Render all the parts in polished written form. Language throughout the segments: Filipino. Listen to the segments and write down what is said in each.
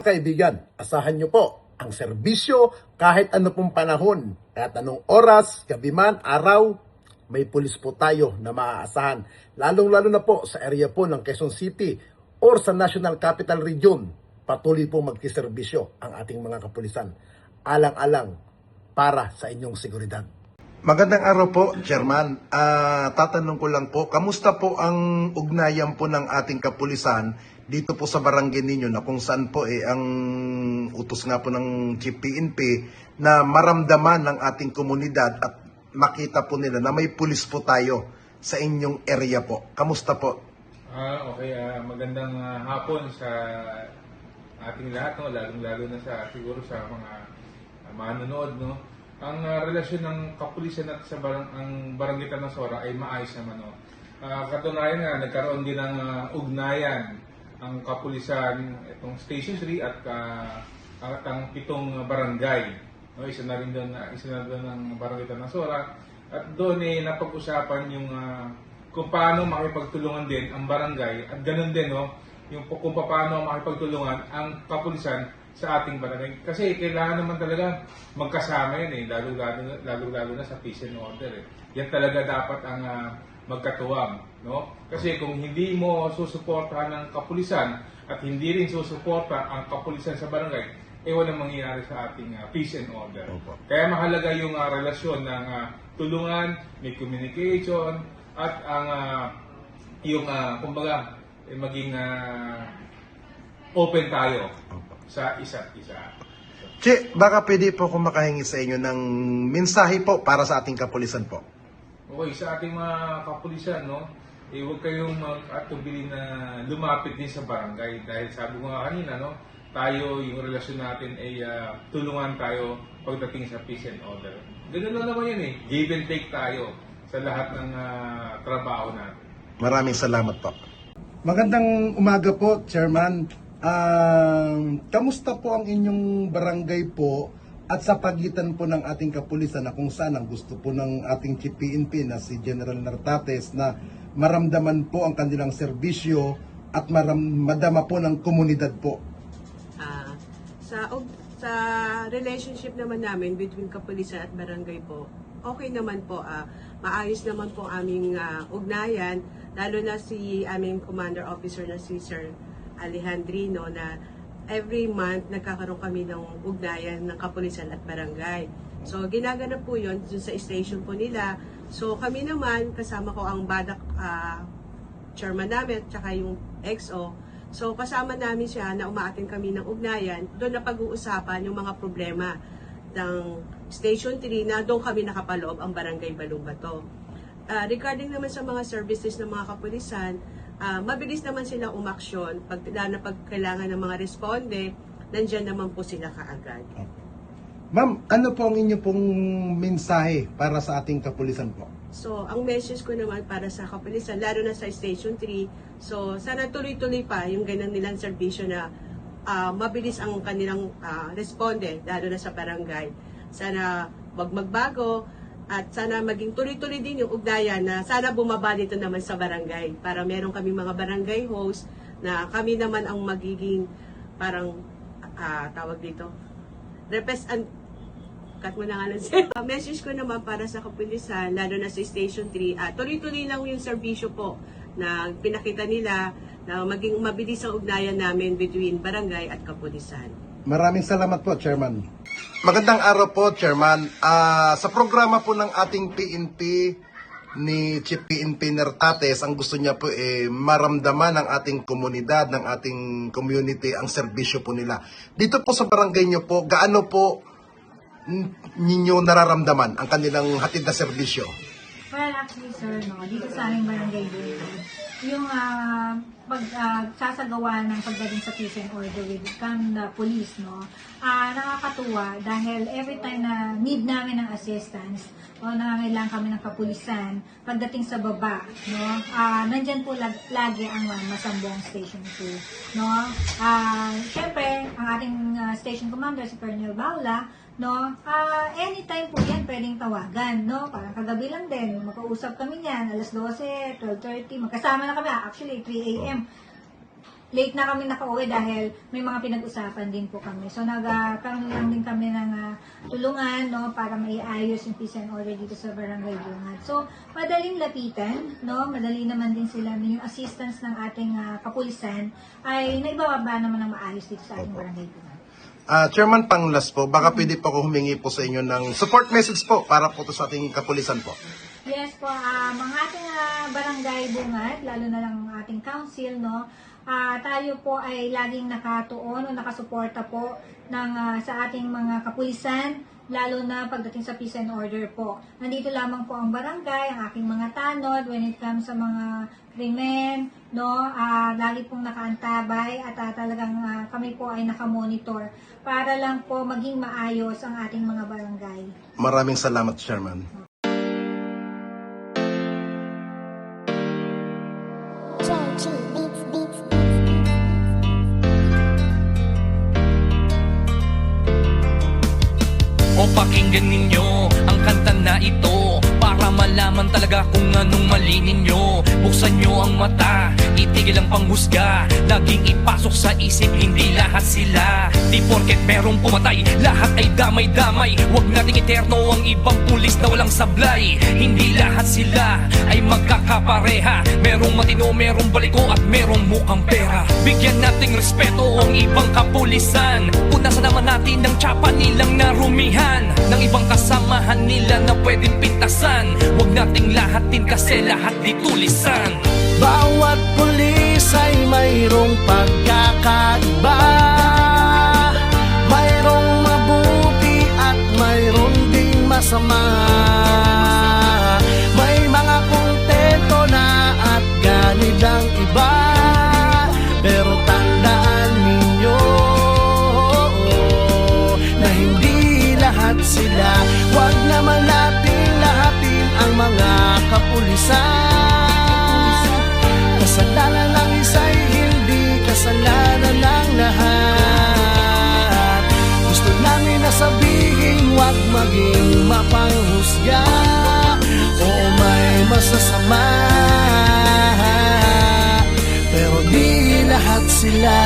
Kaibigan, asahan nyo po ang serbisyo kahit ano pong panahon, kahit anong oras, gabi man, araw, may pulis po tayo na maaasahan. Lalong-lalo na po sa area po ng Quezon City or sa National Capital Region, patuloy po magkiserbisyo ang ating mga kapulisan. Alang-alang para sa inyong seguridad. Magandang araw po, Chairman. Tatanong ko lang po, kamusta po ang ugnayan po ng ating kapulisan dito po sa barangay ninyo na kung saan po ang utos nga po ng Chief PNP na maramdaman ng ating komunidad at makita po nila na may pulis po tayo sa inyong area po. Kamusta po? Okay, magandang hapon sa ating lahat, no? Lalong-lalo na siguro sa mga manonood, no? Ang relasyon ng kapulisan at sa ang Barangay Tanasora ay maayos naman, no? Katunayan nga, nagkaroon din ng ugnayan ang kapulisan, itong Station 3 at ang 7 barangay. No? Isa na doon ng Barangay Tanasora. At doon napag-usapan yung kung paano makipagtulungan din ang barangay at ganun din, no? Yung kung paano makipagtulungan ang kapulisan sa ating barangay. Kasi kailangan naman talaga magkasama yan, lalo-lalo na sa peace and order. Yan talaga dapat ang magkatuwang, no? Kasi kung hindi mo susuportahan ng kapulisan at hindi rin susuporta ang kapulisan sa barangay, walang mangyayari sa ating peace and order. Kaya mahalaga yung relasyon ng tulungan, may communication, at ang kumbaga maging open tayo sa isa't isa. Che, baka pwede po akong makahingi sa inyo ng mensahe po para sa ating kapulisan po. Okay, sa ating mga kapulisan, no, huwag kayong mag-atubili na lumapit din sa barangay dahil sabi ko nga kanina, no, tayo, yung relasyon natin ay tulungan tayo pagdating sa peace and order. Ganun lang naman yan give and take tayo sa lahat ng trabaho natin. Maraming salamat po. Magandang umaga po, Chairman. Kamusta po ang inyong barangay po at sa pagitan po ng ating kapulisan na kung saan ang gusto po ng ating Chief PNP na si General Nartates na maramdaman po ang kanilang serbisyo at madama po ng komunidad po? Sa relationship naman namin between kapulisan at barangay po, okay naman po. Maayos naman po aming ugnayan, lalo na si aming commander officer na si Sir Alejandrino na every month nagkakaroon kami ng ugnayan ng kapulisan at barangay. So ginaganap po yun dun sa station po nila. So kami naman, kasama ko ang BADAC chairman namin at saka yung XO. So kasama namin siya na umaattend kami ng ugnayan. Doon na pag-uusapan yung mga problema ng Station 3 na doon kami nakapaloob ang Barangay Balumbato. Regarding naman sa mga services ng mga kapulisan, mabilis naman sila umaksyon pag kailangan ng mga responde, nandyan naman po sila kaagad. Ma'am, ano po ang inyo pong mensahe para sa ating kapulisan po? So, ang message ko naman para sa kapulisan, lalo na sa Station 3, so sana tuloy-tuloy pa yung ganang nilang serbisyo na mabilis ang kanilang responde, lalo na sa barangay. Sana wag magbago at sana maging tuloy-tuloy din yung ugnayan na sana bumaba dito naman sa barangay para meron kami mga barangay host na kami naman ang magiging parang tawag dito cut mo na nga lang siya. Message ko naman para sa kapulisan, lalo na sa Station 3, tuloy-tuloy lang yung serbisyo po na pinakita nila na maging mabilis ang ugnayan namin between barangay at kapulisan. Maraming salamat po, Chairman. Magandang araw po, Chairman. Sa programa po ng ating PNP ni Chief PNP Nartates, ang gusto niya po maramdaman ng ating komunidad, ng ating community, ang serbisyo po nila. Dito po sa barangay niyo po, gaano po ninyo nararamdaman ang kanilang hatid na serbisyo? Well, actually, sir, no, dito sa aming barangay dito, yung pagsasagawa ng pagdating sa peace and order with the police, no, nakakatuwa dahil every time na need namin ng assistance o nangangailangan kami ng kapulisan, pagdating sa baba, no, nandyan po lagi ang Masambong Station 2, no. Siyempre, ang ating station commander, si Colonel Baula, no, anytime po yan pwedeng tawagan, no, parang kagabi lang din, makausap kami niyan, alas 12, 12:30, magkasama na kami, actually 3 a.m. late na kami nakauwi dahil may mga pinag-usapan din po kami. So nagkaroon lang din kami ng tulungan, no, para maiayos yung peace and order dito sa Barangay Bungad. So madaling lapitan, no, madali naman din sila, yung assistance ng ating kapulisan ay naibababa naman ng maayos dito sa ating Barangay Bungad. Chairman Panglas po, baka pwede po ako humingi po sa inyo ng support message po para po to sa ating kapulisan po. Yes po, mga ating Barangay Bungad, lalo na lang ang ating council, no, tayo po ay laging nakatuon o nakasuporta po sa ating mga kapulisan, lalo na pagdating sa peace and order po. Nandito lamang po ang barangay, ang aking mga tanod when it comes sa mga krimen, no, lagi pong nakaantabay at talagang kami po ay nakamonitor para lang po maging maayos ang ating mga barangay. Maraming salamat, Chairman. O pakinggan ninyo ang kanta na ito para malaman talaga kung anong mali ninyo. Buksan nyo ang mata, itigil ang panghusga, laging ipasok sa isip, hindi lahat sila. Di porket merong pumatay, lahat ay damay-damay. Huwag nating eterno ang ibang pulis na walang sablay. Hindi lahat sila ay magkakapareha. Merong matino, merong baliko at merong mukhang pera. Bigyan nating respeto ang ibang kapulisan. Punasan naman natin ang tsapa nilang narumihan ng ibang kasamahan nila na pwedeng pintasan. Huwag nating lahatin kasi lahat di tulisan. Bawat pulis ay mayroong pagkakaiba, mayroong mabuti at mayroong ding masama. May mga kontento na at ganid ang iba, pero tandaan ninyo na hindi lahat sila. Huwag naman natin lahatin ang mga kapulisan. Kasalanan ng isa'y hindi kasalanan ng lahat. Gusto namin na sabihin, huwag maging mapanghusga o may masasama, pero di lahat sila.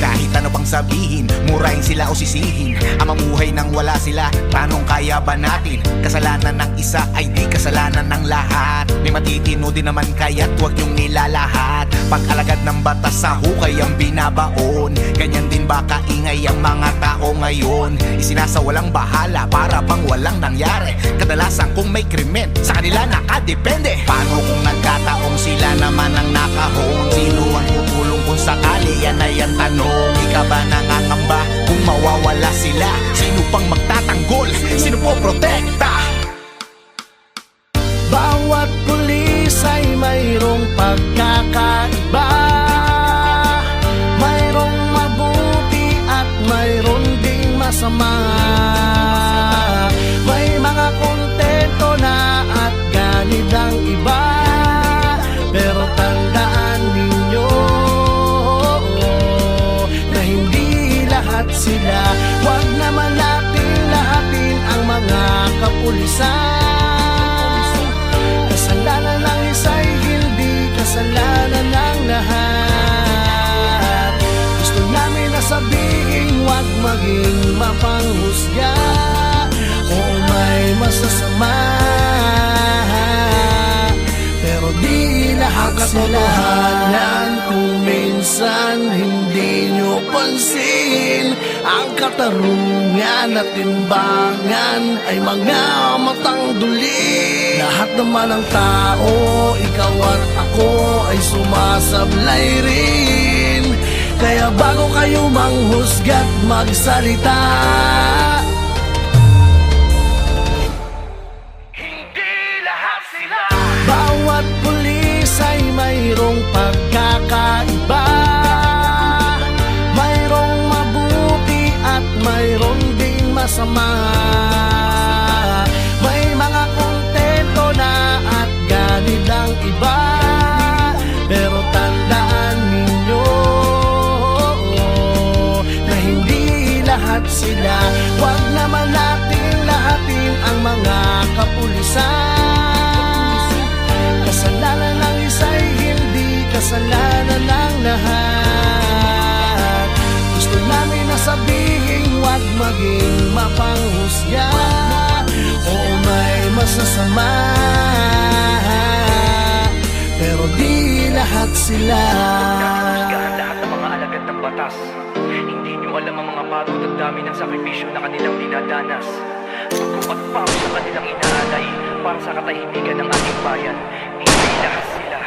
Kahit ano pang sabihin, murahin sila o sisihin, ang mamuhay nang wala sila, tanong kaya ba natin? Kasalanan ng isa ay di kasalanan ng lahat. May matitino din naman kaya't huwag yung nilalahat. Pag-alagad ng batas sa hukay ang binabaon, ganyan din ba kaingay ang mga tao ngayon? Isinasawalang bahala para bang walang nangyari. Kadalasan kung may krimen, sa kanila nakadepende. Paano kung nagkataong sila naman ang nakahon? Sino ang tutulong kung sakali? Yan ay ang tanong. Ika ba nangangamba kung mawawala sila? Sino pang magtatanggol? Sino po protekta? Bawat pulis ay mayroong pagkakaiba, mayroong mabuti at mayroong ding masama. May mga kontento na at ganid ang iba, pero tandaan ninyo na hindi lahat sila. Huwag naman natin lahatin ang mga kapulisan. Kasalanan ng isa'y hindi kasalanan ng lahat. Gusto namin na sabihin, huwag maging mapanghusga o may masasama, pero di lahat sila. Katotohanan kung minsan hindi nyo pansin, ang katarungan at timbangan ay mga matang duli. Lahat naman ng tao, ikaw at ako ay sumasablay rin. Kaya bago kayo manghusga't magsalita, Hindi lahat sila. bawat pulis ay mayroong pagkakaiba, mayroong mabuti at mayroong ding masama. May mga kontento na at ganid ang iba, pero tandaan ninyo na hindi lahat sila. Huwag naman natin lahatin ang mga kapulisan. Kasalanan ng isa'y hindi kasalanan ng sabihin, wag maging mapanghusga. Oo, may masasama, pero di lahat sila. Husgahan lahat ng mga alagad ng batas. Hindi nyo alam ang mga pagod at dami ng sakripisyo na kanilang dinadanas. Dugo at pawis na kanilang inaalay para sa katahimikan ng ating bayan. Hindi lahat sila.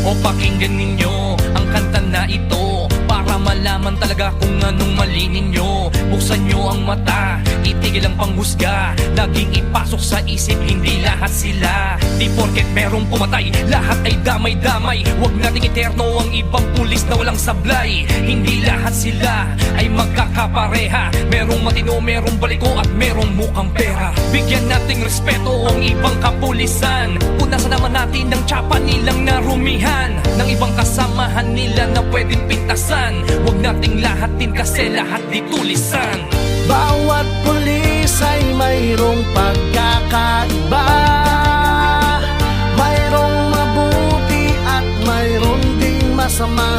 O pakinggan ninyo ang kanta na ito para malaman talaga kung anong mali ninyo. Buksan nyo ang mata, itigil ang panghusga. Laging ipasok sa isip, hindi lahat sila. Di porket merong pumatay, lahat ay damay-damay. Huwag nating eterno ang ibang pulis na walang sablay. Hindi lahat sila ay magkakapareha. Merong matino, merong baliko at merong mukhang pera. Bigyan nating respeto ang ibang kapulisan. Punasan naman natin ang tsapa nilang narumihan ng ibang kasamahan nila na pwedeng pintasan. Huwag nating lahatin kasi lahat di tulisan. Bawat pulis ay mayroong pagkakaiba. Mayroong mabuti at mayroong ding masama.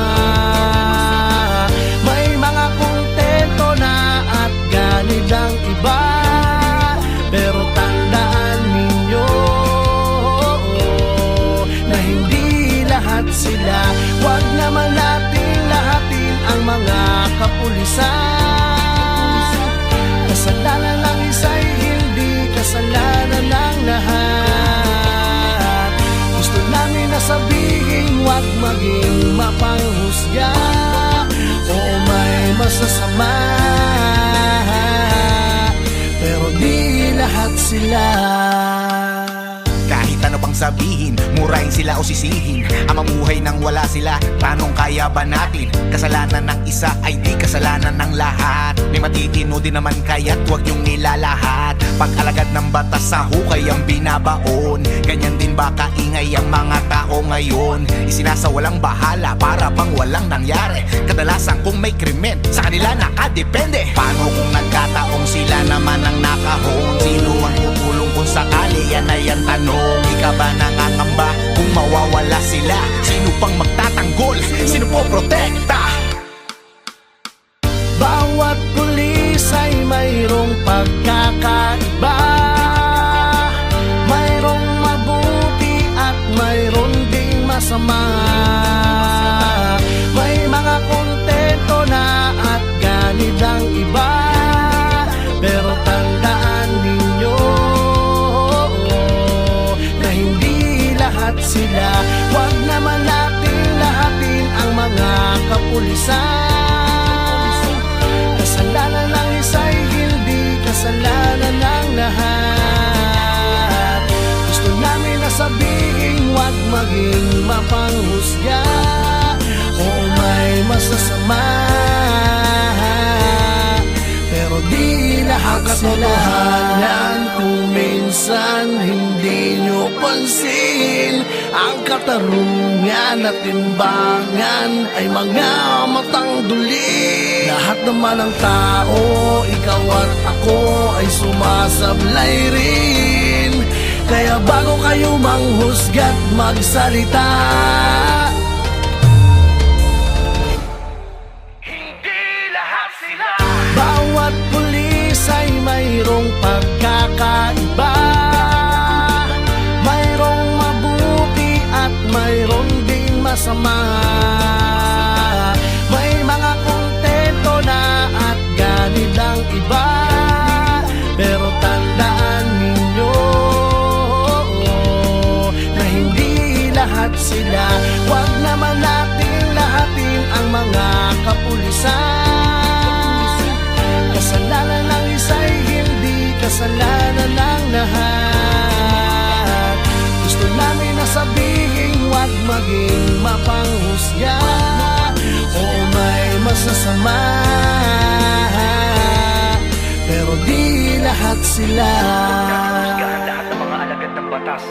May mga kontento na at ganid ang iba. Pero tandaan ninyo na hindi lahat sila. Huwag naman natin lahatin ang mga kapulisan. Kasalanan ng isa'y hindi kasalanan ng lahat. Gusto namin na sabihin, huwag maging mapanghusga. Oo, may masasama, pero di lahat sila. Kahit ano pang sabihin, murahin sila o sisihin, ang mamuhay nang wala sila, tanong kaya ba natin? Kasalanan ng isa ay di kasalanan ng lahat. May matitino din naman kaya't huwag yung nilalahat. Pag-alagad ng batas sa hukay ang binabaon. Ganyan din ba kaingay ang mga tao ngayon? Isinasawalang bahala para bang walang nangyari. Kadalasan kung may krimen, sa kanila nakadepende. Paano kung nagkataong sila naman ang nakahon? Sino ang tutulong kung sakali? Yan ay ang tanong. Ika ba nangangamba kung mawawala sila? Sino pang magtatanggol? Sino po protekta? Bawat pulis ay mayroong pagkakaiba. Mayroong mabuti at mayroon ding masama. May mga kontento na at ganid ang iba. Pero tandaan ninyo na hindi lahat sila. Huwag naman natin lahatin ang mga kapulisan. Kasalanan ng isa'y hindi kasalanan ng lahat. Gusto namin na sabihin, huwag maging mapanghusga. Oo, may masasama, pero di lahat sila. Katotohanan kung minsan hindi nyo pansin, ang katarungan at timbangan ay mga matang duli. Lahat naman ng tao, ikaw at ako ay sumasablay rin. Kaya bago kayo manghusga't magsalita, Hindi lahat sila. bawat pulis ay mayroong pagkakaiba. Mayroong mabuti at mayroon ding masama. May mga kontento na at ganid ang iba. Pero tandaan ninyo na hindi lahat sila. Huwag naman natin lahatin ang mga kapulisan. Kasalanan ng isa'y hindi kasalanan ng lahat. Gusto namin na sabihin, huwag maging mapanghusga. Oo, may masasama, pero di lahat sila. Husgahan lahat ng mga alagad ng batas.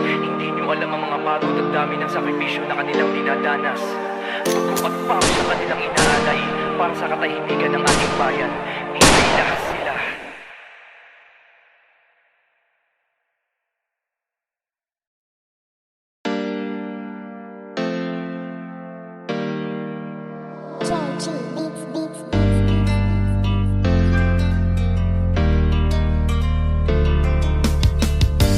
Hindi nyo alam ang mga pagod at dami ng sakripisyo na kanilang dinadanas. Dugo at pawis na para sa katahimikan ng ating bayan. Hindi lahat sila.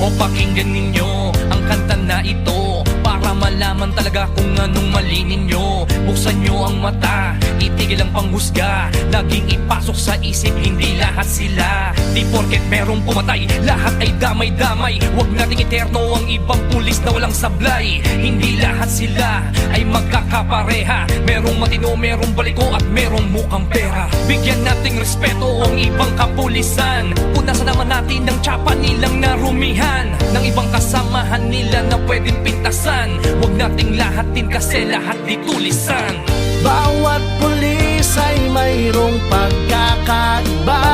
O pakinggan ninyo ang kanta na ito para malaman talaga kung anong mali ninyo. Buksan nyo ang mata, itigil ang panghusga, laging ipasok sa isip, hindi lahat sila. Di porket merong pumatay, lahat ay damay-damay. Huwag nating eterno ang ibang pulis na walang sablay. Hindi lahat sila ay magkakapareha. Merong matino, merong baliko at merong mukhang pera. Bigyan nating respeto ang ibang kapulisan. Punasan naman natin ang tsapa nilang narumihan ng ibang kasamahan nila na pwedeng pintasan. Huwag nating lahatin kasi lahat di tulisan. Bawat pulis ay mayroong pagkakaiba,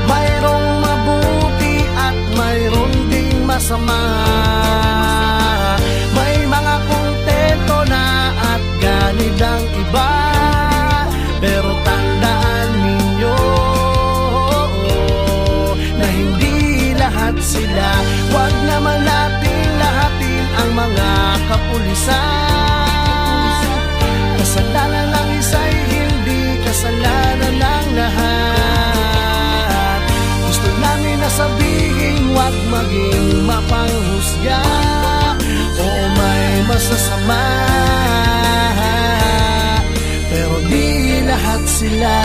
mayroong mabuti at mayroong ding masama. May mga kontento na at ganid ang iba, pero tandaan ninyo na hindi lahat sila. Huwag naman natin lahatin ang mga kapulisan. Kasalanan ng isa'y hindi kasalanan ng lahat. Gusto namin na sabihin, huwag maging mapanghusga o may masasama, pero di lahat sila.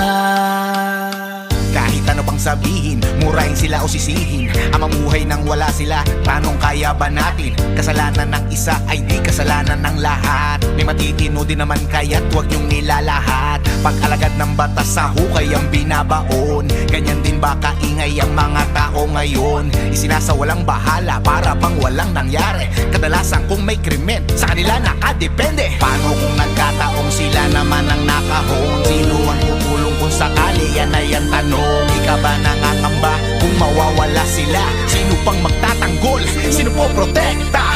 Kahit ano pang sabihin, murahin sila o sisihin, ang mamuhay nang wala sila, tanong kaya ba natin? Kasalanan ng isa ay di kasalanan ng lahat. May matitino din naman kaya't huwag niyong nilalahat. Pag-alagad ng batas sa hukay ang binabaon, ganyan din ba kaingay ang mga tao ngayon? Isinasawalang bahala para bang walang nangyari. Kadalasan kung may krimen, sa kanila nakadepende. Paano kung nagkataong sila naman ang nakahon? Sino ang tutulong kung sakali? Yan ay ang tanong. Ika ba nangangamba kung mawawala sila? Sino pang magtatanggol? Sino po protekta?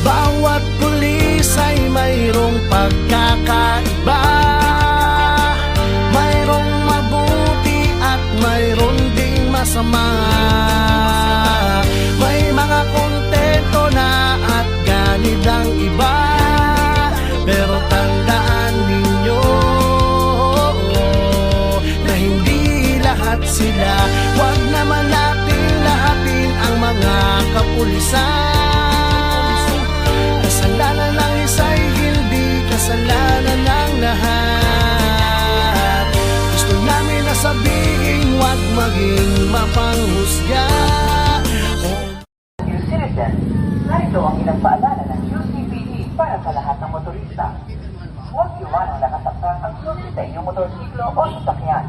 Bawat pulis ay mayroong pagkakaiba, mayroong mabuti at mayroong ding masama. May mga kontento na at ganid ang iba, pero tandaan ninyo na hindi lahat sila. Huwag naman natin lahatin ang mga kapulisan. Kasalanan ng isa'y hindi kasalanan ng lahat. Gusto namin na sabihin, huwag maging mapanghusga. Dear citizen, narito ang ilang paalala ng QCPD para sa lahat ng motorista. Huwag iwanang nakatakpan ang susi sa inyong motorsiklo o sasakyan.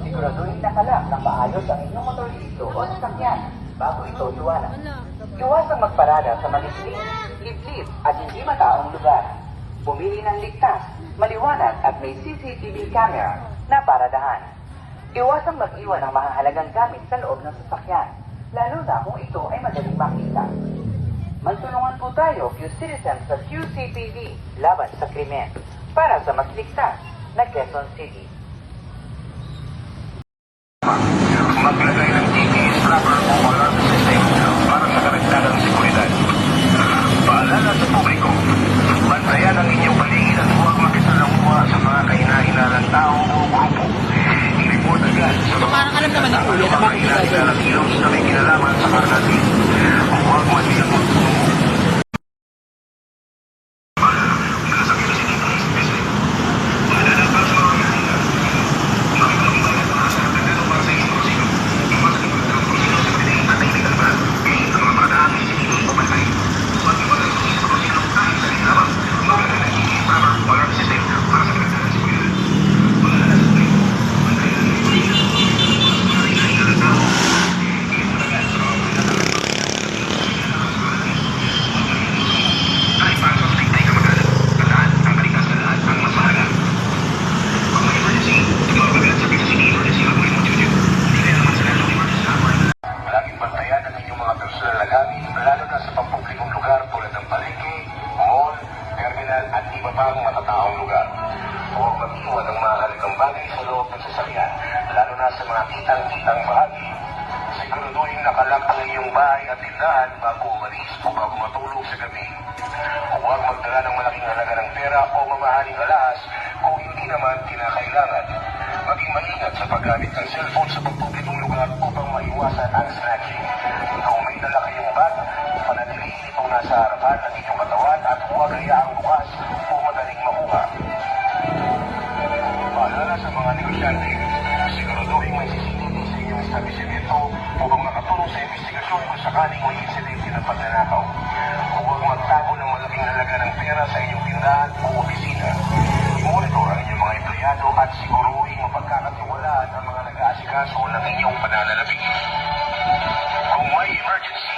Siguraduhin nakalang ng maayos ang inyong motorsiklo o sasakyan bago ito iwanan. Iwasang magparada sa malikling, liblib at hindi mataong lugar. Pumili ng ligtas, maliwanag at may CCTV camera na paradahan. Iwasang mag-iwan ng mahahalagang gamit sa loob ng sasakyan, lalo na kung ito ay madaling makita. Magtulungan po tayo, Q-Citizens sa QCPD laban sa krimen para sa mas ligtas na Quezon City. Maglagay ng GPS tracker o alarm system para sa karagdagang seguridad. Paalala sa publiko, bantayan ang inyong paligid at huwag makisalamuha sa mga kahina-hinalang tao o grupo. I-report agad sa mga kahina-hinalang kilos na may kinalaman sa karnatin. Huwag masilapot. iba pang matataong lugar. Huwag mag-iwan ng mahalagang bagay sa loob ng sasakyan, lalo na sa mga kitang-kitang bahagi. Siguraduhin nakalak ang iyong bahay at tindahan bago umalis o bago matulog sa gabi. Huwag magdala ng malaking halaga ng pera o mamahaling alahas kung hindi naman kinakailangan. Maging maingat sa paggamit ng cellphone sa pagpublikong lugar upang maiwasan ang snatching. Kung may dala kayong bag, panatilihin itong nasa harapan ng inyong katawan at huwag hayaang bukas o madaling makuha. Paalala sa mga negosyante, siguraduhin may CCTV sa inyong establishmento upang makatulong sa investigasyon kung sakaling may insidente ng pagnanakaw. Huwag magtago ng malaking halaga ng pera sa inyong tindahan o opisina. I-monitor ang inyong mga empleyado at siguruhin mapagkakatiwalaan ang mga nag-aasikaso ng inyong pananalapi. Kung may emergency,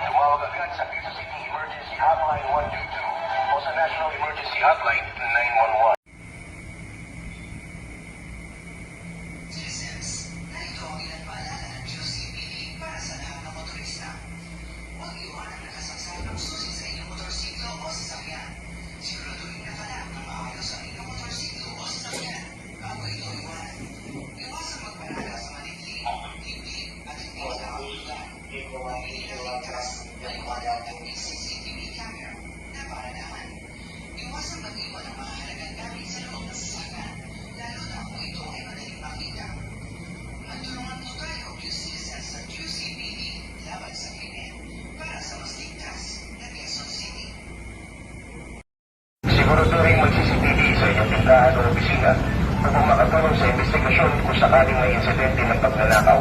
tumawag agad sa Quezon City Emergency Hotline 122 o sa National Emergency Hotline 911. Siguraduhin mag-CCTV sa inyong tindahan o opisina upang makatulong sa investigasyon kung sakaling may insidente ng pagnanakaw.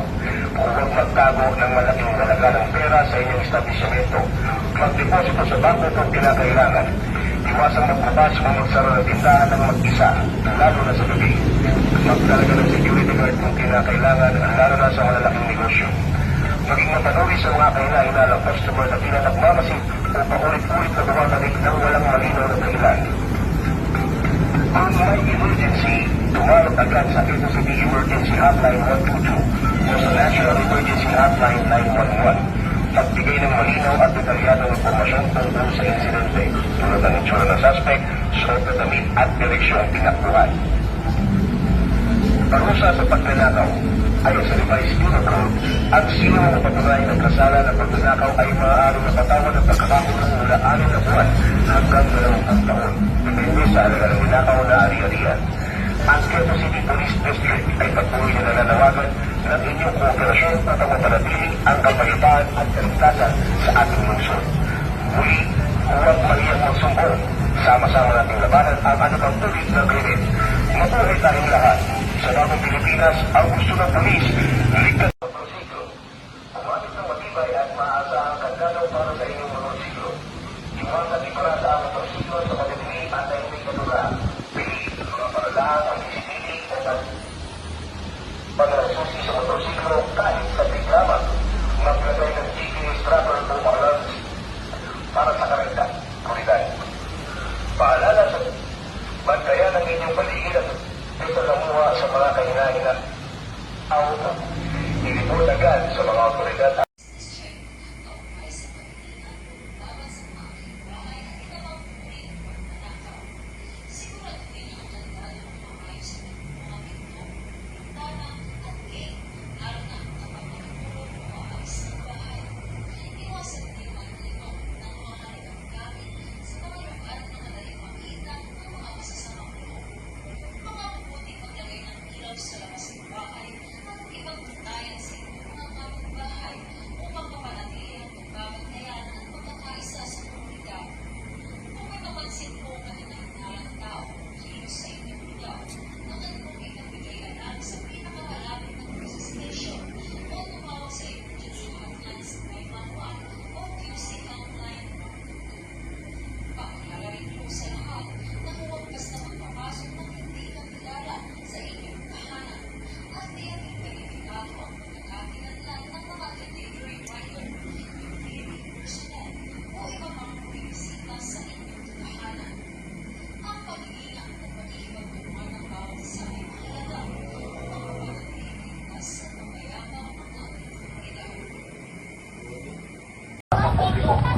Huwag magtago ng malaking halaga ng pera sa inyong establishmento. Magdeposito sa bangko kung kinakailangan. Iwasang magbabas o magsara ng tindahan ng mag-isa, lalo na sa gabi. Magdalaga ng security guard kung kinakailangan, lalo na sa malalaking negosyo. Maging mapanuri sa mga kahinahinalang customer na pinatagmamasid o paulit-ulit na bumabalik ng walang malinaw na dahilan. Kung may emergency, tumawag agad sa Quezon City Emergency Hotline 122 o sa National Emergency Hotline 911. Pagbigay ng malinaw at detalyadong impormasyon tungkol sa insidente, tulad ng itsura ng suspect, suot na damit at direksyong tinakbuhan. Parusa sa pagnanakaw. Ayon sa revised penal code, ang sino ang mapatunayan ng kasala ng pagnanakaw ay maaaring napatawan ng pagkakakulong mula 6 na buwan hanggang 20 taon. Depende sa halaga ng ninakaw na ari-arian. Ang Quezon City Police District ay patuloy na nananawagan ng inyong kooperasyon upang mapanatili ang kapayapaan at kaligtasan sa ating lungsod. Muli, huwag mahiyang magsumbong. Sama-sama nating labanan ang anumang uri ng krimen. Mabuhay tayong lahat. Sa bagong Pilipinas, ang gusto ng polis, ligtas ang motorsiklo. Umalit ng matibay at maaasahang kandado para sa inyong motorsiklo. Iwasan iparada ang motorsiklo sa pagdating at ay hindi katula. Pili, mga paradahan ang CCTV at pag-asusi sa motorsiklo kahit sa lamang. Maglagay ng GPS tracker o alarms para sa kaligtasan. Paalala sa bantayan ng inyong paligid at ito lamuha sa mga kahinahina. Ilipot agad sa mga otoridad.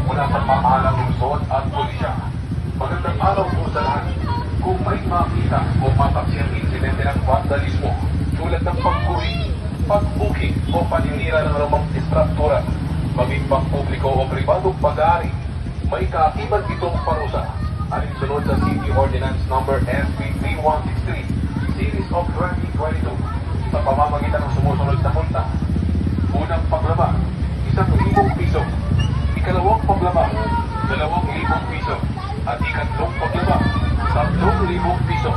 Mula sa pamahalang lungsod at pulisya. Magandang araw po sa lahat. vandalismo tulad ng pagkuri, pag-booking o paninira ng anumang istruktura, maging pang-publiko o pribadong pag-aari, may kaakibat itong parusa. Alinsunod sa City Ordinance Number SB 3163, Series of 2022, sa pamamagitan ng sumusunod na multa. Unang paglaba, 1,000 piso. Ikalawang paglaba, 2,000 piso. At ikatlong paglaba, 3,000 piso.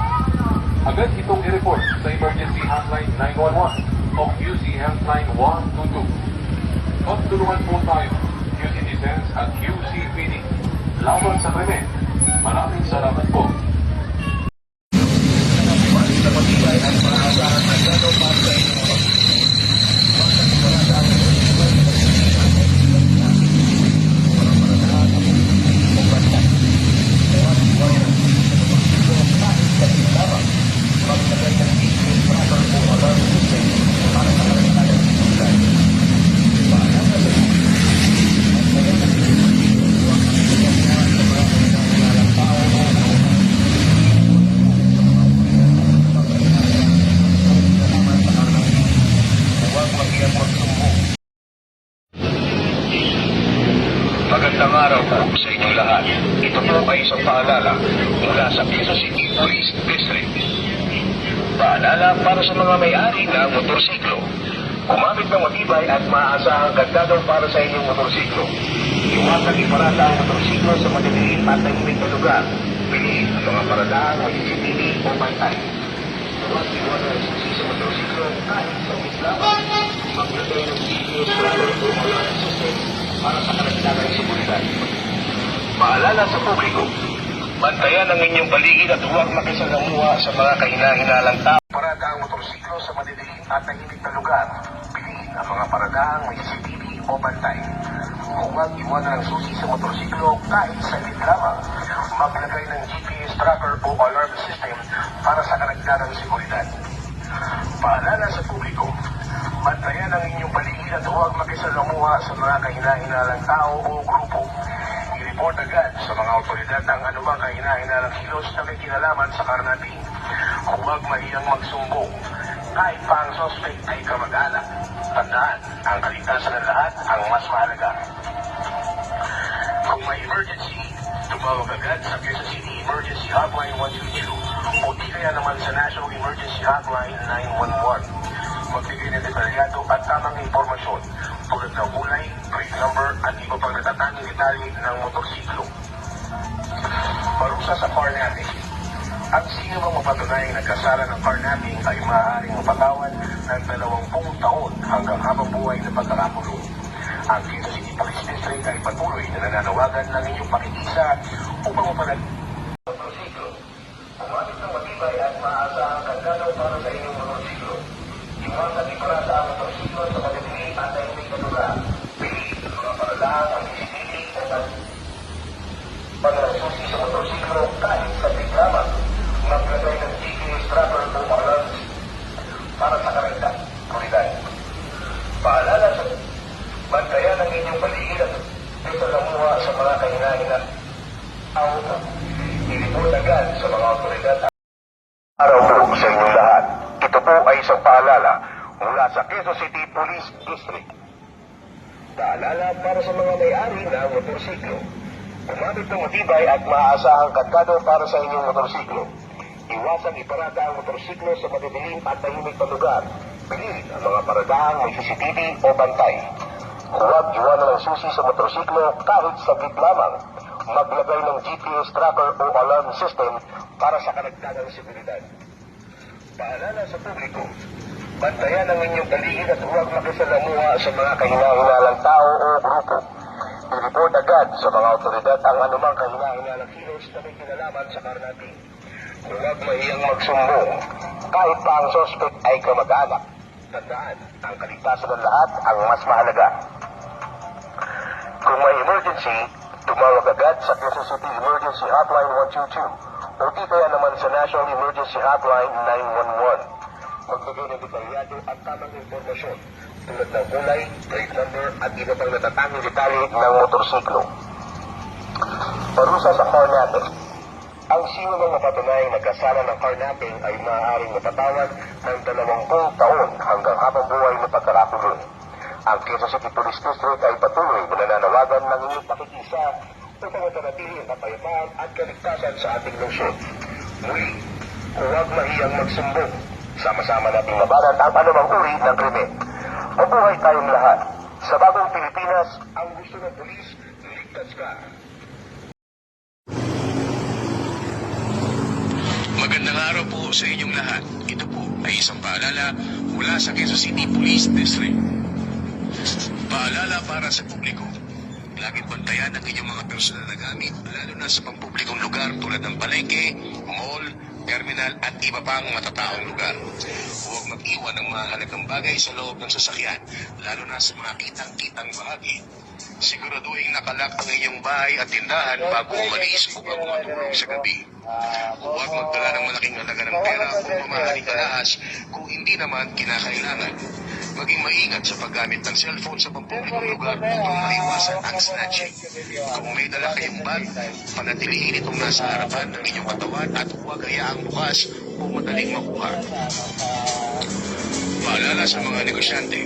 Agad itong i-report sa Emergency Hotline 911 o QC Helpline 122. Pagtulungan po tayo, QCitizens at QCPD. Laban sa krimen. Maraming salamat po. Magandang araw po sa inyong lahat. Ito po ay isang paalala mula sa Quezon City Police District. Paalala para sa mga may-ari ng motorsiklo. Gumamit ng matibay at maaasahang kandado para sa inyong motorsiklo. Iwasan iparada ang motorsiklo sa madidilim at tahimik na lugar. Piliin ang mga paradaan o CCTV o bantay. Huwag iwanan ang susi sa motorsiklo kahit sa islaman. Maglagay ng GPS driver o alarm system para sa karagdagang seguridad. Paalala sa publiko, bantayan ang inyong paligid at huwag makisalamuha sa mga kahina-hinalang tao. Parada ang motorsiklo sa madidilim at tahimik na lugar. Piliin ang mga paradaang may CCTV o bantay. Huwag iwanan ang susi sa motorsiklo kahit saglit lamang. Maglagay ng GPS tracker o alarm system para sa karagdagang seguridad. Paalala sa publiko, bantayan ang inyong paligid at huwag makisalamuha sa mga kahina-hinalang tao o grupo. I-report agad sa mga otoridad ang anumang kahina-hinalang kilos na may kinalaman sa karnating. Huwag mahiyang magsumbong. Kahit pa ang suspect ay kamag-anak. Tandaan, ang kaligtasan ng lahat ang mas mahalaga. Kung may emergency, tumawag agad sa Quezon City Emergency Hotline 122 o di kaya naman sa National Emergency Hotline 911. Magbigay ng detalyado at tamang impormasyon tulad ng kulay, plate number at iba pang natatanging detalye ng motorsiklo. Parusa sa carnapping. Ang sino mang mapatunayang nagkasala ng carnapping ay maaaring mapatawan ng 20 taon hanggang habang buhay na pagkakakulong. Ang Quezon City Police District ay patuloy na nananawagan ng inyong pakikisa upang mapanag motorsiklo. Gumamit ng matibay at maaasahang kandado para sa inyong motorsiklo. Iwasan iparada ang motorsiklo sa madidilim at tahimik na lugar. Piliin ang mga paradahan ang CCTV o paglalasusi sa motorsiklo kahit sa lamang. Maglagay ng GPS tracker o alarm para sa karagdagang seguridad. Paalala sa bantayan ang inyong paligid at isalamuha sa mga kahina-hinalang tao. I-report agad sa mga otoridad. Araw po sa inyong lahat. Ito po ay isang paalala mula sa Quezon City Police District. Paalala para sa mga may-ari ng motorsiklo. Gumamit ng matibay at maaasahang kandado para sa inyong motorsiklo. Iwasan iparada ang motorsiklo sa madidilim at tahimik na lugar. Piliin ang mga paradahang may CCTV o bantay. Huwag iwanan ang susi sa motorsiklo kahit saglit lamang. Maglagay ng GPS tracker o alarm system para sa karagdagang seguridad. Paalala sa publiko, bantayan ang inyong paligid at huwag makisalamuha sa mga kahina-hinalang tao o grupo. I-report agad sa mga otoridad ang anumang kahina-hinalang kilos na may kinalaman sa karnating. Huwag mahiyang magsumbong. Kahit pa ang suspect ay kamag-anak. Tandaan, ang kaligtasan ng lahat ang mas mahalaga. Kung may emergency, tumawag agad sa Quezon City Emergency Hotline 122 o di kaya naman sa National Emergency Hotline 911. Magbigay ng detalyado at tamang impormasyon tulad ng kulay, plate number at iba pang natatanging detalye ng motorsiklo. Parusa sa carnapping. Ang Ang sino mang mapatunay na kasala ng carnapping ay maaaring matatawad ng 20 taon hanggang habang buhay na pagkarakulong. Ang Quezon City Police District ay patuloy na nananawagan ng inyong pakikisa upang matanatili ang kapayapaan at kaligtasan sa ating lungsod. Muli, huwag mahiyang magsumbong. Sama-sama nating labanan ang anumang uri ng krimen. Mabuhay tayong lahat. Sa bagong Pilipinas, ang gusto ng pulis, ligtas ka. Magandang araw po sa inyong lahat. Ito po ay isang paalala mula sa Quezon City Police District. Paalala para sa publiko. Laging bantayan ang inyong mga personal na gamit, lalo na sa pampublikong lugar tulad ng palengke, mall, terminal at iba pang matataong lugar. Huwag mag-iwan ng mahalagang bagay sa loob ng sasakyan, lalo na sa mga kitang-kitang bahagi. Siguraduhin nakalak ang inyong bahay at tindahan bago umalis o bago matulog sa gabi. Huwag magdala ng malaking halaga ng pera o mamahaling alahas kung hindi naman kinakailangan. Maging maingat sa paggamit ng cellphone sa pampublikong lugar upang maiwasan ang snatching. Kung may dala kayong bag, panatilihin itong nasa harapan ng inyong katawan at huwag hayaang bukas o madaling makuha. Paalala sa mga negosyante,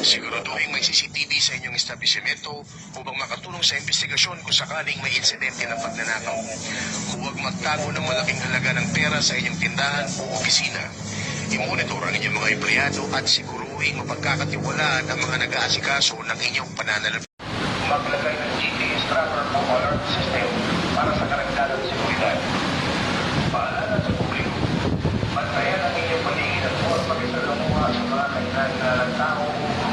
siguraduhin may CCTV sa inyong establishmento upang makatulong sa investigasyon kung sakaling may insidente ng pagnanakaw. Huwag magtago ng malaking halaga ng pera sa inyong tindahan o opisina. I-monitor ang inyong mga empleyado at siguruhin mapagkakatiwalaan ang mga nag-aasikaso ng inyong pananalapi. Maglagay ng GPS tracker o alert system para sa karagdagang seguridad. Paalala sa publiko, bantayan ang inyong paligid at huwag makisalumuha sa mga kailangan ng tao o grupo.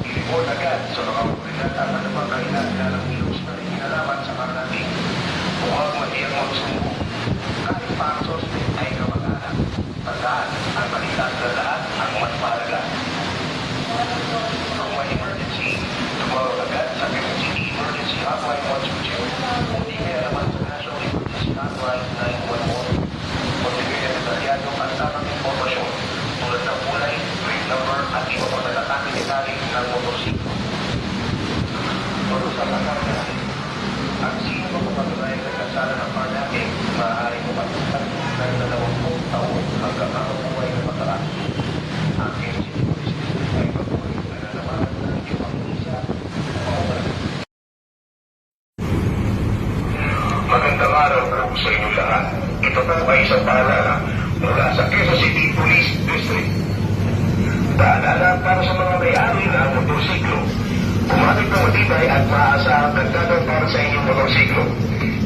I-report agad sa mga otoridad ang anumang kailangan ng ilos na inalaman sa karanating. Huwag matiyang magsumbong. Kahit pa ang suspect ay kamag-anak. Tandaan, ang balitas na lahat ang mas mahalaga. Kung may emergency, tumawag agad sa Quezon City Emergency Hotline 122 o di kaya naman sa National Emergency Hotline 911. Magbigay ng detalyado ang tamang impormasyon tulad ng kulay, plate number at iba pang natatakil detalye ng motorsiklo. Parusa ng carnapping. Ang sino magpapatunay na kasala ng carnapping, maaaring mapatutan ng 20 taon hanggang habang buhay na pagkarakulong. Ang Quezon City Police District ay patuloy na nananawagan ng inyong pakikisa. Magandang araw po sa inyong lahat. Ito po ay isang paalala mula sa Quezon City Police District. Paalala para sa mga may-ari ng motorsiklo. Kumamit ng matibay at maaasahang kagdagan para sa inyong motorsiklo.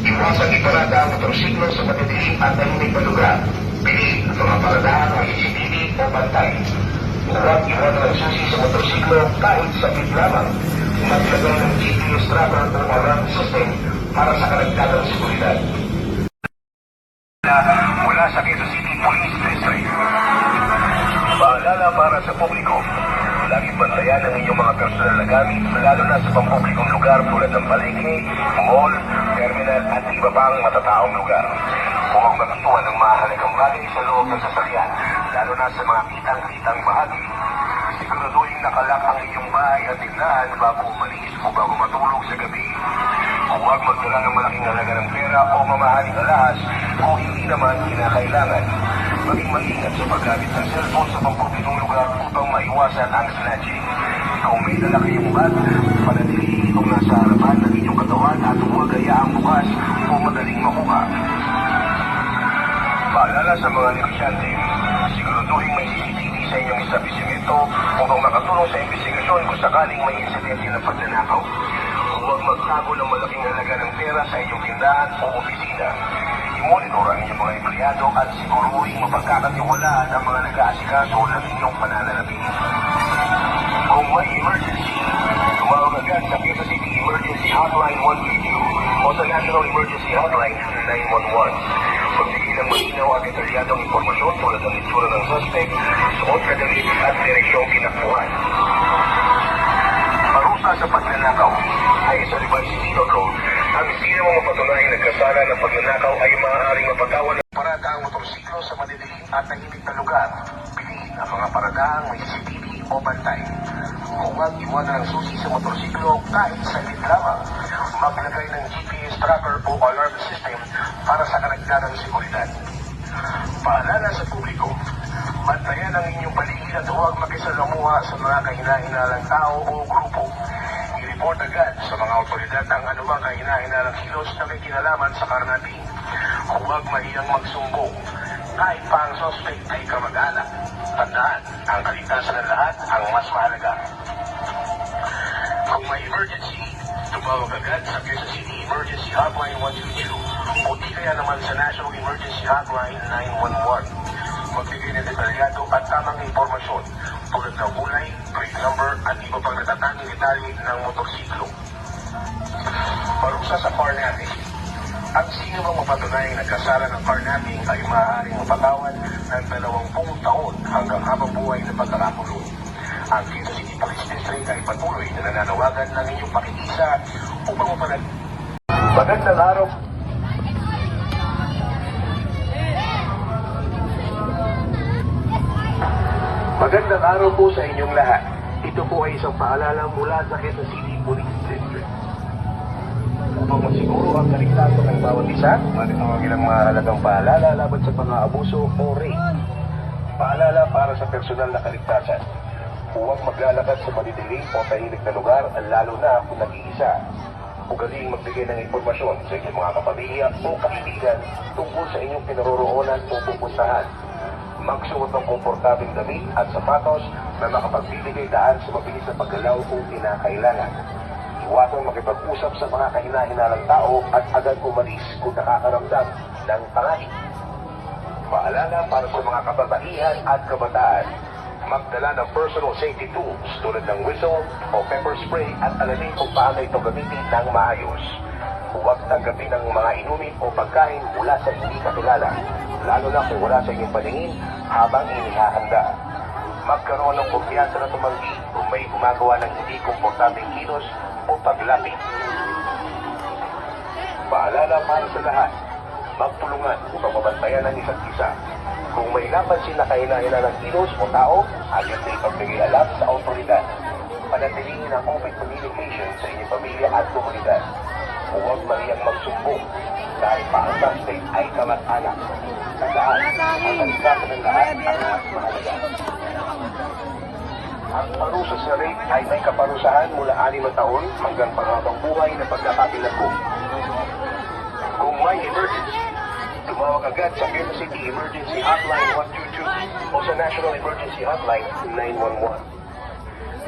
Iwasang iparada ang motorsiklo sa madidilim at tahimik na lugar. Piliin ang mga paradahan ng CCTV o bantay. Huwag iwanan ang susi sa motorsiklo kahit saglit lamang. Maglagay ng GPS tracker o alarm system para sa karagdagang seguridad. Mula sa Quezon City Police District. Paalala para sa publiko. Laging bantayan ang inyong mga personal na gamit, lalo na sa pampublikong lugar tulad ng palengke, mall, terminal at iba pang matataong lugar. Huwag magtutuan ng mahalagang bagay sa loob ng sasakyan, lalo na sa mga kitang-kitang bahagi. Siguraduhin nakalak ang inyong bahay at tindahan bago umalis o bago matulog sa gabi. Huwag magdala ng malaking halaga ng pera o mamahaling alahas kung hindi naman kinakailangan. Maging maingat sa paggamit ng cellphone sa pampublikong lugar upang maiwasan ang snatching. Kung may dala kayong bag, panatilihin itong nasa harapan ng inyong katawan at huwag hayaang bukas o madaling makuha. Paalala sa mga negosyante, siguraduhin may CCTV sa inyong establishmento upang makatulong sa investigasyon kung sakaling may insidente ng pagnanakaw. Huwag magtago ng malaking halaga ng pera sa inyong tindahan o opisina. I-monitor ang inyong mga empleyado at siguruhin mapagkakatiwalaan ang mga nag-aasikaso ng inyong pananalapi. Kung may emergency, tumawag agad sa Quezon City Emergency Hotline 132 o sa National Emergency Hotline 911. Pagbigay ng malinaw at detalyadong impormasyon tulad ng itsura ng suspect, suot na damit at direksyong kinakbuhan. Parusa sa pagnanakaw ay sa revised penal code. Ang sino mo mapatunay na kasala ng pagnanakaw ay maaaring mapatawan ng parada ang motorsiklo sa madidilim at tahimik na lugar. Piliin ang mga paradahang may CCTV o bantay. Huwag iwanan ang susi sa motorsiklo kahit saglit lamang. Maglagay ng GPS tracker o alarm system para sa karagdagan karagdagang seguridad. Paalala sa publiko, bantayan ang inyong paligid at huwag makisalamuha sa mga kahina-hinalang tao o grupo. I-report agad sa mga otoridad ang anumang kahina-hinalang kilos na may kinalaman sa karnating. Huwag mahiyang magsumbong. Kahit pa ang suspect ay kamag-anak. Tandaan, ang kaligtasan ng lahat ang mas mahalaga. Kung may emergency, tumawag agad sa Quezon City Emergency Hotline 122 o di kaya naman sa National Emergency Hotline 911. Magbigay ng detalyado at tamang impormasyon tulad ng kulay, plate number at iba pang natatanging detalye ng motorsiklo. Parusa sa carnapping. Ang sino bang mapatunayang nagkasala ng carnapping ay maaaring mapatawan ng 20 taon hanggang habang buhay na pagkakakulong. Ang Quezon City Police District ay patuloy na nananawagan ng inyong pakikisa upang mapanag. Magandang araw. Magandang araw po sa inyong lahat. Ito po ay isang paalala mula sa Quezon City Police District. Upang masiguro ang kaligtasan ng bawat isa, narito ang ilang mahalagang paalala laban sa pang-aabuso o rape. Paalala para sa personal na kaligtasan. Huwag maglalakad sa madidilim o tahimik na lugar, lalo na kung nag-iisa. Ugaling magbigay ng impormasyon sa inyong mga kapamilya o kaibigan tungkol sa inyong pinaroroonan o pupuntahan. Magsuot ng komportabling damit at sapatos na makapagbibigay daan sa mabilis na paggalaw kung kinakailangan. Iwasang makipag-usap sa mga kahina-hinalang tao at agad umalis kung nakakaramdam ng panganib. Paalala para sa mga kababaihan at kabataan. Magdala ng personal safety tools tulad ng whistle o pepper spray at alamin kung paano ito gamitin ng maayos. Huwag tanggapin ng mga inumin o pagkain mula sa hindi kakilala, lalo na kung wala sa inyong paningin habang inihahanda. Magkaroon ng kumpiyansa na tumanggi kung may gumagawa ng hindi komportabling kilos o paglapit. Paalala para sa lahat, magtulungan upang mabantayan ang isa't isa. Kung may napansin na kahina-hina ng kilos o tao, agad na ipagbigay alam sa autoridad. Panatilihin ang open communication sa inyong pamilya at komunidad. Huwag mahiyang magsumbong dahil pa ang suspect ay kamag-anak. Tandaan, ang kaligtasan ng lahat ang mas mahalaga. Ang parusa sa rape ay may kaparusahan mula 6 na taon hanggang panghabang buhay na pagkakabilanggo. Kung may emergency, tumawag agad sa Quezon City Emergency Hotline 122 o sa National Emergency Hotline 911.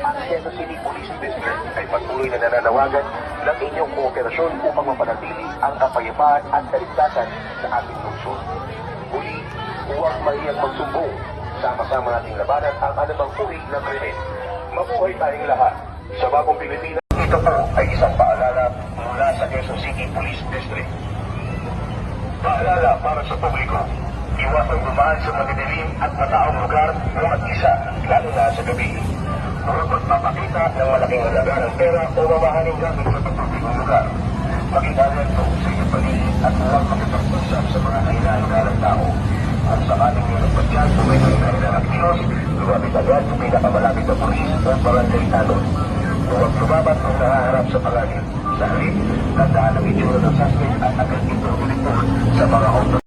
Ang Quezon City Police District ay patuloy na nananawagan ng inyong kooperasyon upang mapanatili ang kapayapaan at kaligtasan sa ating lungsod. Muli, huwag mahiyang magsumbong. Sama-sama nating labanan ang anumang uri ng krimen. Mabuhay tayong lahat. Sa Bagong Pilipinas, ito po ay isang paalala mula sa Quezon City Police District. Paalala para sa publiko. Iwasang dumaan sa madidilim at mataong lugar o mag-isa, lalo na sa gabi. Huwag magpapakita ng malaking halaga ng pera o mamahaling gamit sa pagpapigong lugar. Mag-ingat po sa inyong paligid at huwag makipag-usap sa mga kahina-hinalang tao. At sakaling nyo nagpadyan kung may kahina-hinalang kilos, lumapit agad sa pinakamalapit na pulis o barangay tanod. Huwag lumabat kung nahaharap sa panganib. Sa halip, tandaan ang itsura ng suspect at agad ito ulit sa mga auto.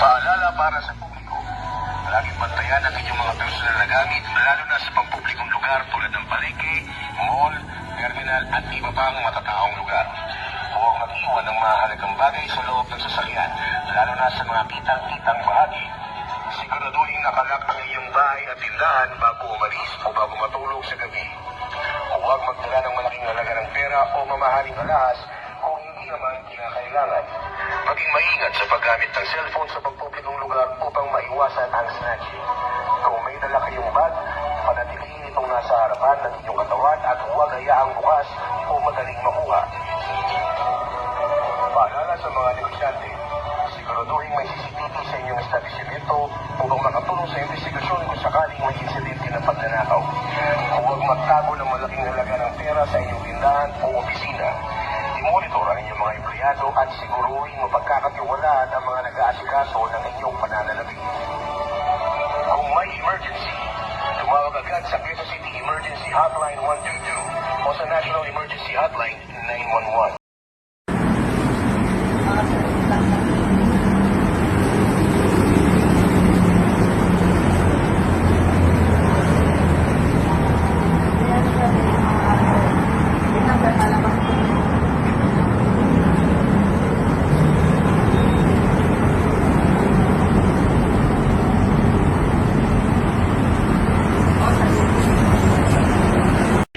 Paalala para sa publiko. Laging bantayan ang inyong mga personal na gamit, lalo na sa pampublikong lugar tulad ng palengke, mall, terminal at iba pang matataong lugar. Huwag mag-iwan ng mahalagang bagay sa loob ng sasakyan, lalo na sa mga kitang-kitang bahagi. Siguraduhin nakalak ang iyong bahay at tindahan bago umalis o bago matulog sa gabi. Huwag magdala ng malaking halaga ng pera o mamahaling alahas kung hindi naman kinakailangan. Maging maingat sa paggamit ng cellphone sa pampublikong lugar upang maiwasan ang snatching. Kung may dala kayong bag, panatilihin itong nasa harapan ng inyong katawan at huwag hayaang bukas o madaling makuha. Paalala sa mga negosyante, siguraduhin may CCTV sa inyong establishmento upang makatulong sa investigasyon kung sakaling may insidente ng pagnanakaw. Huwag magtago ng malaking halaga ng pera sa inyong tindahan o opisina. I-monitor ang inyong mga empleyado at siguruhin mapagkakatiwalaan ang mga nag-aasikaso ng inyong pananalapi. Kung may emergency, tumawag agad sa Quezon City Emergency Hotline 122 o sa National Emergency Hotline 911.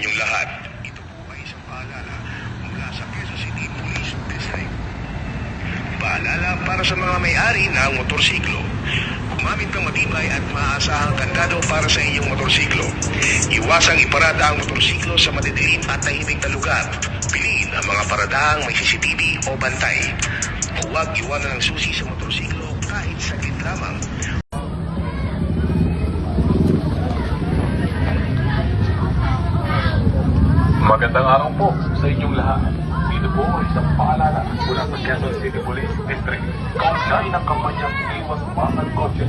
Inyong lahat, ito po ay isang paalala mula sa Quezon City Police District. Paalala para sa mga may-ari ng motorsiklo. Gumamit ng matibay at maaasahang kandado para sa inyong motorsiklo. Iwasang iparada ang motorsiklo sa madidilim at tahimik na lugar. Piliin ang mga paradahang may CCTV o bantay. Huwag iwanan ang susi sa motorsiklo kahit saglit lamang. Magandang araw po sa inyong lahat. Dito po ay isang paalala mula sa Quezon City Police District. Kaugnay ng kampanyang Iwas Bakal Kotse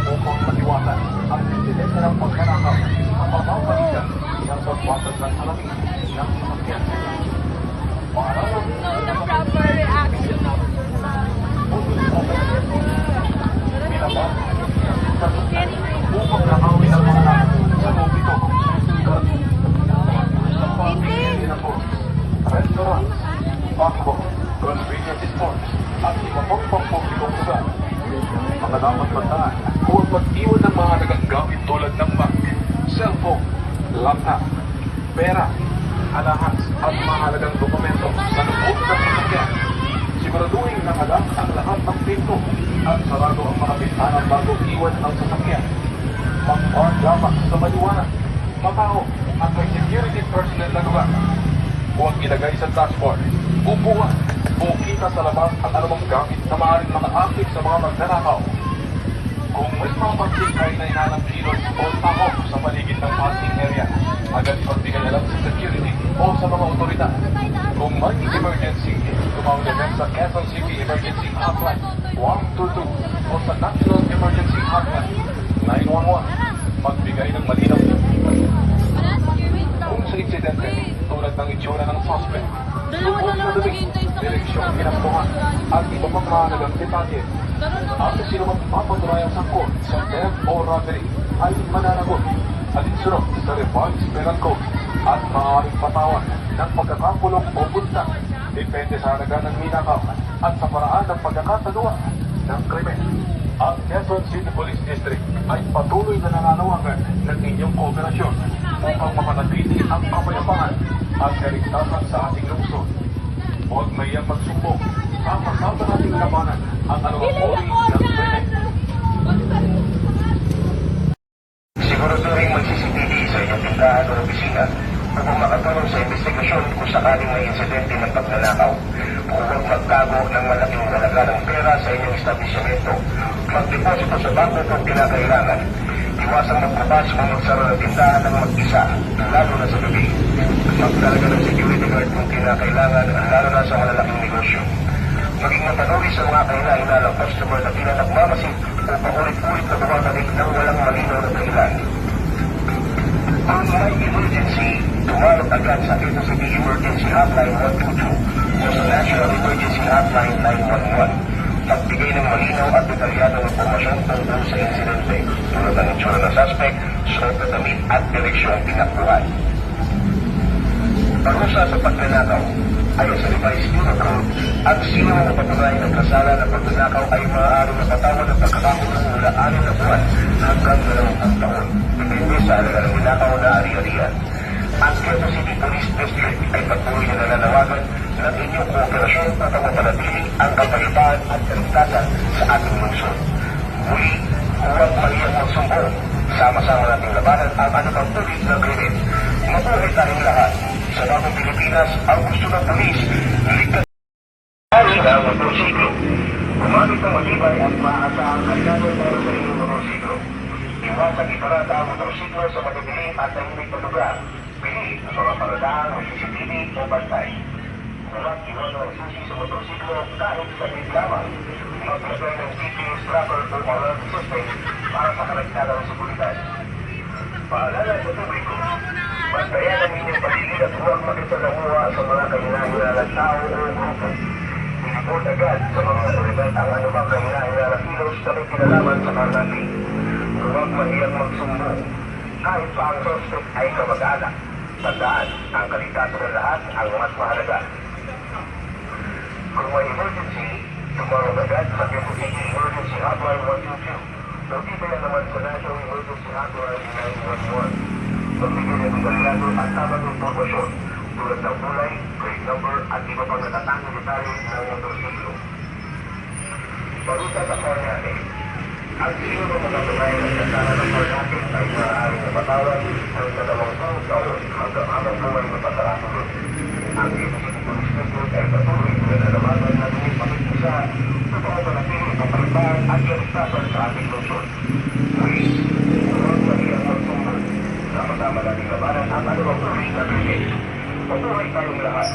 upang matiwasan ang insidente ng pagkanakaw sa pamamagitan ng pagwasag ng salamin ng sasakyan. Paalala the proper reaction of upang nakawin ang mga sa loob ito. Restaurants, basketball, convenience stores, at iba pang pampublikong lugar. Mga dapat bantaan, huwag mag-iwan ng mga nagagamit tulad ng bag, cellphone, laptop, pera, alahas, at mahalagang dokumento sa loob ng sasakyan. Siguraduhin nakalak ang lahat ng pinto at sarado ang mga bintana bago iwan ang sasakyan. Mag-park lamang sa maliwanag, matao, at may security personnel na lugar. Huwag ilagay sa dashboard, upuan, o kita sa labas ang anumang gamit na maaaring maka-active sa mga magnanakaw. Kung may mapapansin kayo na inalang kilos o tao sa paligid ng parking area, agad ipagbigay alam sa security o sa mga otoridad. Kung may emergency, tumawag agad sa Quezon City Emergency Hotline 122 o sa National Emergency Hotline 911. Magbigay ng malinaw. Kung sa insidente, tulad ng itsura ng suspect, lubos na dumi, direksyong pinakbuhan, at iba pang mahalagang detalye, at sino magpapatunayang sangkot sa theft o robbery ay mananagot, alinsunod sa revised penal code, at maaaring patawan ng pagkakakulong o bunta, depende sa halaga ng ninakaw at sa paraan ng pagkakatagawa ng krimen. Ang Quezon City Police District ay patuloy na nananawagan ng inyong kooperasyon upang mapanatili ang kapayapaan at kaligtasan sa ating lungsod. Huwag mayang magsumbong, sama-sama nating labanan ang anumang uri ng krimen. Siguraduhin may CCTV sa inyong tindahan o opisina upang makatulong sa investigasyon kung sakaling may insidente ng pagnanakaw. Huwag magtago ng malaking halaga ng pera sa inyong establishmento. Magdeposito sa bangko kung kinakailangan. Iwasang magbukas kung magsara ng tindahan ng mag-isa, lalo na sa gabi. Magtalaga ng security guard kung kinakailangan, lalo na sa malalaking negosyo. Maging matanuri sa mga kailangan ng customer na pinanagmamasid o paulit-ulit na bumabalik ng walang malinaw na dahilan. Kung may emergency, tumawag agad sa Quezon City Emergency Hotline 122 o sa National Emergency Hotline 911. pagbigay ng malinaw at detalyadong impormasyon tungkol sa insidente, tulad ng itsura ng suspect, suot na damit at direksyong tinakbuhan. Parusa sa pagnanakaw. Ayon sa revised penal code, ang sino ang napatunay ng kasala ng pagnanakaw ay maaaring napatawan ng pagkakakulong mula 6 na buwan hanggang 20 taon, depende sa halaga ng ninakaw na ari-arian. Ang Quezon City Police District ay patuloy na nananawagan ng inyong kooperasyon upang mapanatili ang kapayapaan at kaligtasan sa ating lungsod. Muli, huwag mahiyang magsumbong. Sama-sama nating labanan ang anumang uri ng krimen. Mabuhay tayong lahat. Sa bagong Pilipinas, ang gusto ng polis, ligtas ng motorsiklo. Gumamit ng matibay at maaasahang kaligato para sa inyong motorsiklo. Iwasang iparada ang motorsiklo sa madidilim at tahimik na lugar. Pili ang mga paradahan ng CCTV o bantay. Huwag iwan ang susi sa motorsiklo kahit sa bit lamang. Maglagay ng GPS tracker o alarm system para sa kaligtasan ng seguridad. Paalala sa publiko, bantayan ang inyong paligid at huwag makisalamuha sa mga kahinahilalang tao o grupo. I-report agad sa mga otoridad ang anumang kahinahilalang kilos na may kinalaman sa karnating. Huwag mahiyang magsumbong. Kahit pa ang suspect ay kamag-anak. Tandaan, ang kaligtasan ng lahat ang mas mahalaga. Kung may emergency, tumawag agad sa Quezon City Emergency Hotline 122. Notifiyan naman sa National Emergency Hotline 911. Pagbigyan ng detalyado at tamang impormasyon tulad ng kulay, plate number at iba pang natatanging detalye ng motorsiklo. Parusa sa car natin. Ang sino na matatunay ng kasana ng car natin ay maaaring napatawad ng 20 taon hanggang habang buhay na pagkakasunod. Ang Quezon City Police District ay patuloy na nanawagan ng inyong pakikisa upang manatili ang kapalitan at kaligtasan sa ating lungsod. Muli, huwag mahiyang magsumbong. Sama-sama nating labanan ang anumang uri na krimen. Mabuhay tayong lahat.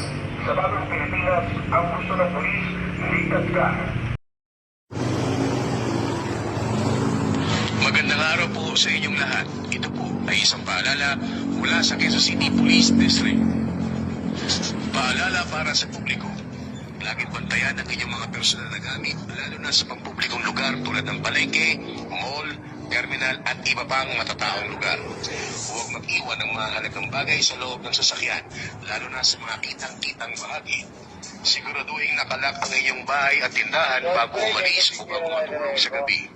Sa bagong Pilipinas, ang gusto ng polis, ligtas ka. Magandang araw po sa inyong lahat. Ito po ay isang paalala mula sa Quezon City Police District. Paalala para sa publiko. Laging bantayan ang inyong mga personal na gamit, lalo na sa pampublikong lugar tulad ng palengke, mall, terminal at iba pang matataong lugar. Huwag mag-iwan ng mahalagang bagay sa loob ng sasakyan, lalo na sa mga kitang-kitang bahagi. Siguraduhin nakalak ang inyong bahay at tindahan bago umalis upang matulog sa gabi.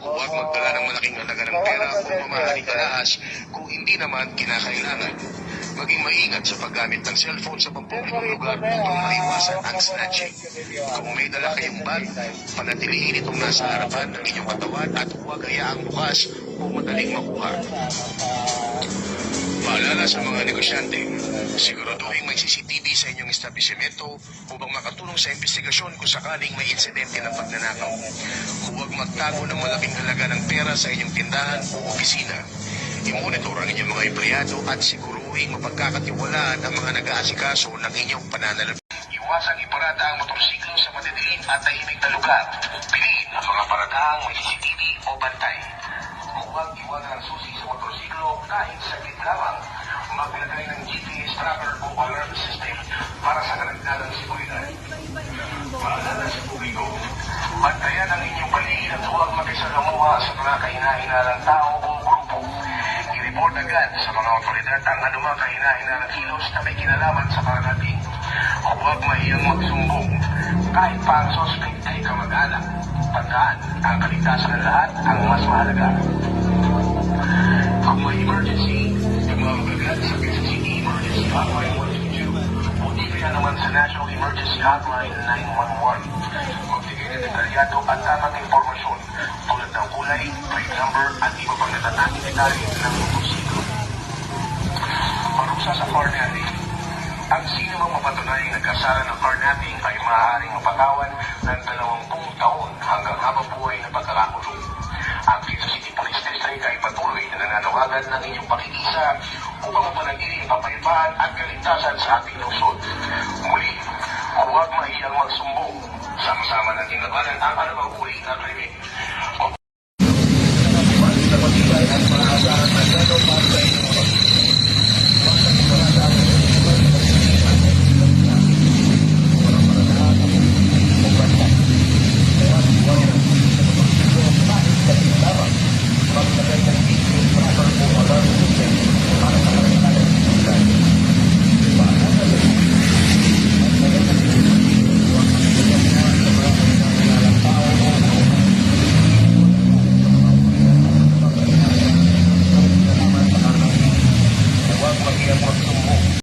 Huwag magdala ng malaking halaga ng pera o mamahaling alahas kung hindi naman kinakailangan. Maging maingat sa paggamit ng cellphone sa pampublikong lugar upang maiwasan ang snatching. Kung may dala kayong bag, panatilihin itong nasa harapan ng inyong katawan at huwag hayaang bukas o madaling makuha. Paalala sa mga negosyante, siguraduhin may CCTV sa inyong establishmento upang makatulong sa investigasyon kung sakaling may insidente ng pagnanakaw. Huwag magtago ng malaking halaga ng pera sa inyong tindahan o opisina. I-monitor ang inyong mga empleyado at siguruhin mapagkakatiwalaan ang mga nag-aasikaso ng inyong pananalapi. Iwasang iparada ang motorsiklo sa madidilim at tahimik na lugar. Piliin ang mga paradahang may CCTV o bantay. Huwag iwanan ang susi sa motorsiklo kahit saglit lamang. Maglagay ng GPS tracker o alarm system para sa kaligtasan ng seguridad. Paalala sa publiko, bantayan ang inyong paligid at huwag makisalamuha sa mga kahinahilalang tao o grupo. I-report agad sa mga otoridad ang anumang kahinahilalang kilos na may kinalaman sa karanating. Huwag mahiyang magsumbong. Kahit pa ang suspect ay kamag-anak. Tandaan, ang kaligtasan ng lahat ang mas mahalaga. Kung may emergency, tumawag agad sa Quezon City Emergency Hotline 122 o di kaya naman sa National Emergency Hotline 911. Magbigay ng detalyado at tamang impormasyon tulad ng kulay, plate number at iba pang natatanging detalye ng motorsiklo. Parusa sa car natin. Ang sino mang mapatunayang nagkasala ng car natin ay maaaring mapatawan ng 20 taon hanggang habang buhay na pagkakakulong. Ang Quezon City Police District ay patuloy na nananawagan ng inyong pakikisa upang mapanatili ang kapayapaan at kaligtasan sa ating lungsod. Muli, huwag mahiyang magsumbong. Sama-sama natin labanan ang anumang uri na krimen.